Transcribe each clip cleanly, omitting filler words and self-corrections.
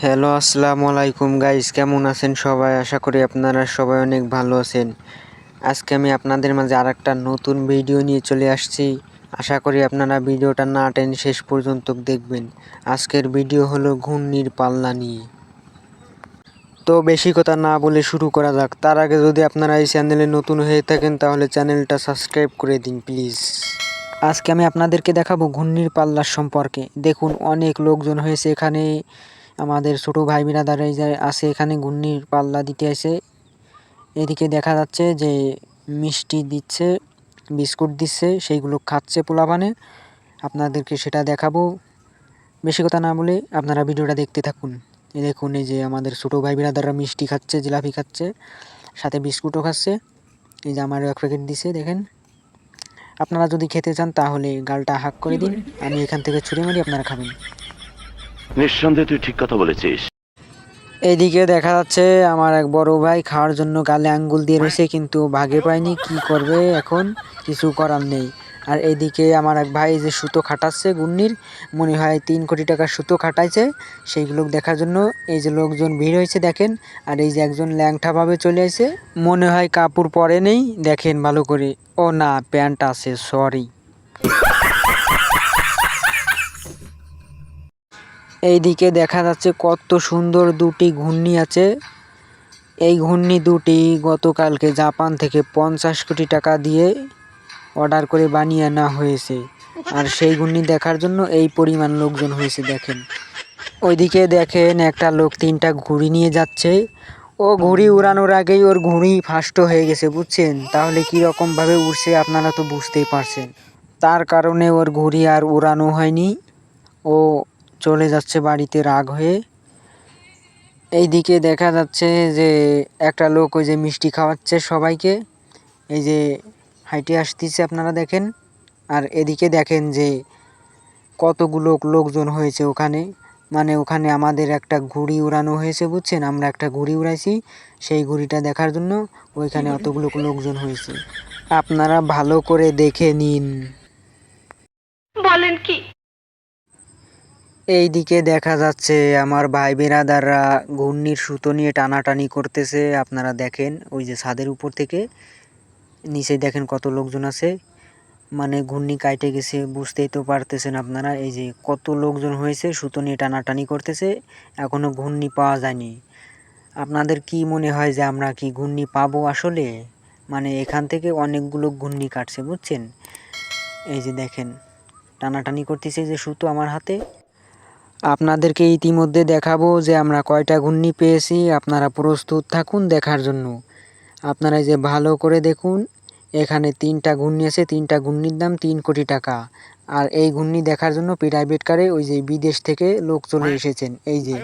Hello, আসসালামু আলাইকুম guys, কেমন আছেন সবাই? আশা করি আপনারা সবাই অনেক ভালো আছেন। আজকে আমি আপনাদের মাঝে আরেকটা নতুন ভিডিও নিয়ে চলে আসছি। আশা করি আপনারা ভিডিওটা না টেনে শেষ পর্যন্ত দেখবেন। আজকের ভিডিও হলো ঘূর্ণির পাল্লা নিয়ে। তো বেশি কথা না বলে শুরু করা যাক। তার আগে যদি আপনারা এই চ্যানেলে নতুন হয়ে থাকেন তাহলে চ্যানেলটা সাবস্ক্রাইব করে দিন প্লিজ। আজকে আমি আপনাদেরকে দেখাবো ঘূর্ণির পাল্লার সম্পর্কে। দেখুন, অনেক লোকজন হয়েছে এখানে। আমাদের ছোট ভাই বিরাদার এই যে আছে এখানে ঘূর্ণির পাল্লা দিতে আসে। এদিকে দেখা যাচ্ছে যে মিষ্টি দিচ্ছে, বিস্কুট দিচ্ছে, সেইগুলো খাচ্ছে পোলাপানে। আপনাদেরকে সেটা দেখাবো। বেশি কথা না বলে আপনারা ভিডিওটা দেখতে থাকুন। এই দেখুন, এই যে আমাদের ছোট ভাই বিরাদাররা মিষ্টি খাচ্ছে, জিলাপি খাচ্ছে, সাথে বিস্কুটও খাচ্ছে। এই যে আমারও এক প্যাকেট দিছে, দেখেন। আপনারা যদি খেতে চান তাহলে গালটা হাক করে দিন, আমি এখান থেকে ছুঁড়ে মারি, আপনারা খাবেন। নিঃসন্দেহে তুই ঠিক কথা বলেছিস। এইদিকে দেখা যাচ্ছে আমার এক বড় ভাই খাওয়ার জন্য গালে আঙ্গুল দিয়ে রয়েছে, কিন্তু ভাগে পায়নি। কি করবে এখন, কিছু করার নেই। আর এইদিকে আমার এক ভাই যে সুতো খাটাচ্ছে ঘূর্ণির, মনে হয় 3 কোটি টাকার সুতো খাটাইছে। সেইগুলো দেখার জন্য এই যে লোকজন ভিড় হয়েছে দেখেন। আর এই যে একজন ল্যাংঠাভাবে চলে আসে, মনে হয় কাপড় পরে নেই, দেখেন ভালো করে। ও না, প্যান্ট আছে, সরি। এইদিকে দেখা যাচ্ছে কত সুন্দর দুটি ঘূর্ণি আছে। এই ঘূর্ণি দুটি গতকালকে জাপান থেকে 50 কোটি টাকা দিয়ে অর্ডার করে বানিয়ে আনা হয়েছে। আর সেই ঘূর্ণি দেখার জন্য এই পরিমাণ লোকজন হয়েছে দেখেন। ওইদিকে দেখেন একটা লোক 3টা ঘুড়ি নিয়ে যাচ্ছে। ও ঘুড়ি উড়ানোর আগেই ওর ঘুড়ি ফাস্ট হয়ে গেছে, বুঝছেন? তাহলে কীরকমভাবে উড়ছে আপনারা তো বুঝতেই পারছেন। তার কারণে ওর ঘুড়ি আর উড়ানো হয়নি। ও চলে যাচ্ছে বাড়িতে রাগ হয়ে। এইদিকে দেখা যাচ্ছে যে একটা লোক ওই যে মিষ্টি খাওয়াচ্ছে সবাইকে। এই যে হাইটে আসতেছে, আপনারা দেখেন। আর এদিকে দেখেন যে কতগুলো লোকজন হয়েছে ওখানে। মানে ওখানে আমাদের একটা ঘুড়ি উড়ানো হয়েছে, বুঝছেন? আমরা একটা ঘুড়ি উড়াইছি, সেই ঘুড়িটা দেখার জন্য ওইখানে অতগুলো লোকজন হয়েছে। আপনারা ভালো করে দেখে নিন। বলেন কি? এইদিকে দেখা যাচ্ছে আমার ভাই বিরাদাররা ঘূর্ণির সুতো নিয়ে টানাটানি করতেছে। আপনারা দেখেন ওই যে ছাদের উপর থেকে নিচে দেখেন কত লোকজন আছে। মানে ঘূর্ণি কাইটে গেছে, বুঝতেই তো পারতেছেন আপনারা। এই যে কত লোকজন হয়েছে, সুতো নিয়ে টানাটানি করতেছে, এখনো ঘূর্ণি পাওয়া যায়নি। আপনাদের কি মনে হয় যে আমরা কি ঘূর্ণি পাবো আসলে? মানে এখান থেকে অনেকগুলো ঘূর্ণি কাটছে, বুঝছেন? এই যে দেখেন টানাটানি করতেছে যে সুতো আমার হাতে। আপনাদেরকে ইতিমধ্যে দেখাবো যে আমরা কয়টা ঘূর্ণি পেয়েছি। আপনারা প্রস্তুত থাকুন দেখার জন্য। আপনারা যে ভালো করে দেখুন, এখানে 3টা ঘূর্ণি আছে, 3টা ঘূর্ণির দাম 3 কোটি টাকা। আর এই ঘূর্ণি দেখার জন্য প্রাইভেট কারে ওই যে বিদেশ থেকে লোক চলে এসেছেন। এই যে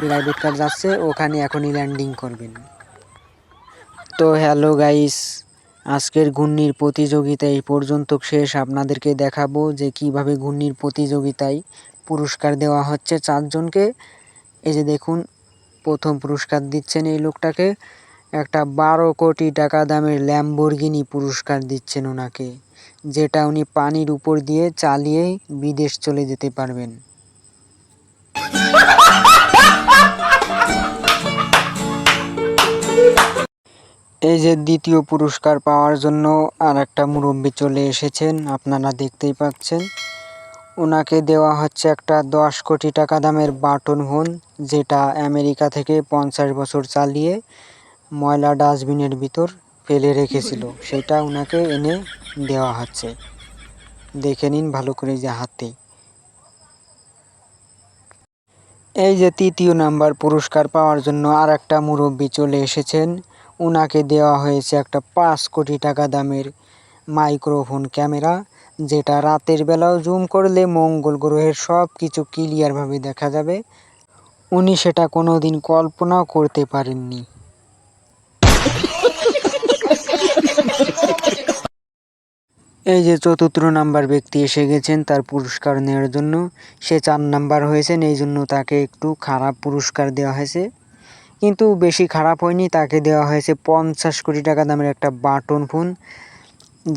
প্রাইভেট কার যাচ্ছে, ওখানে এখনই ল্যান্ডিং করবেন। তো হ্যালো গাইস, আজকের ঘূর্ণির প্রতিযোগিতা এই পর্যন্ত শেষ। আপনাদেরকে দেখাবো যে কিভাবে ঘূর্ণির প্রতিযোগিতায় পুরস্কার দেওয়া হচ্ছে 4 জনকে। এই যে দেখুন, প্রথম পুরস্কার দিচ্ছেন এই লোকটাকে, একটা 12 কোটি টাকা দামের ল্যাম্বরগিনি পুরস্কার দিচ্ছেন ওনাকে, যেটা উনি পানির উপর দিয়ে চালিয়ে বিদেশ চলে যেতে পারবেন। এই যে দ্বিতীয় পুরস্কার পাওয়ার জন্য আর একটা মুরব্বি চলে এসেছেন, আপনারা দেখতেই পাচ্ছেন। ওনাকে দেওয়া হচ্ছে একটা 10 কোটি টাকা দামের বাটন ফোন, যেটা আমেরিকা থেকে 50 বছর চালিয়ে ময়লা ডাস্টবিনের ভিতর ফেলে রেখেছিল, সেটা ওনাকে এনে দেওয়া হচ্ছে। দেখে নিন ভালো করে যে হাতে। এই যে তৃতীয় নাম্বার পুরস্কার পাওয়ার জন্য আর একটা মুরব্বি চলে এসেছেন। ওনাকে দেওয়া হয়েছে একটা 5 কোটি টাকা দামের মাইক্রোফোন ক্যামেরা, যেটা রাতের বেলাও জুম করলে মঙ্গল গ্রহের সব কিছু ক্লিয়ারভাবে দেখা যাবে। উনি সেটা কোনোদিন কল্পনাও করতে পারেননি। এই যে চতুর্থ নাম্বার ব্যক্তি এসে গেছেন তার পুরস্কার নেওয়ার জন্য। সে 4 নাম্বার হয়েছেন, এই জন্য তাকে একটু খারাপ পুরস্কার দেওয়া হয়েছে, কিন্তু বেশি খারাপ হয়নি। তাকে দেওয়া হয়েছে 50 কোটি টাকা দামের একটা বাটন ফোন,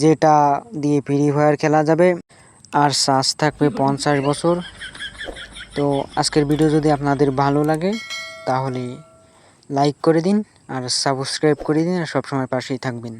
যেটা দিয়ে ফ্রি ফায়ার খেলা যাবে আর চার্জ থাকবে 50 বছর। তো আজকের ভিডিও যদি আপনাদের ভালো লাগে তাহলে লাইক করে দিন আর সাবস্ক্রাইব করে দিন আর সবসময় পাশেই থাকবেন।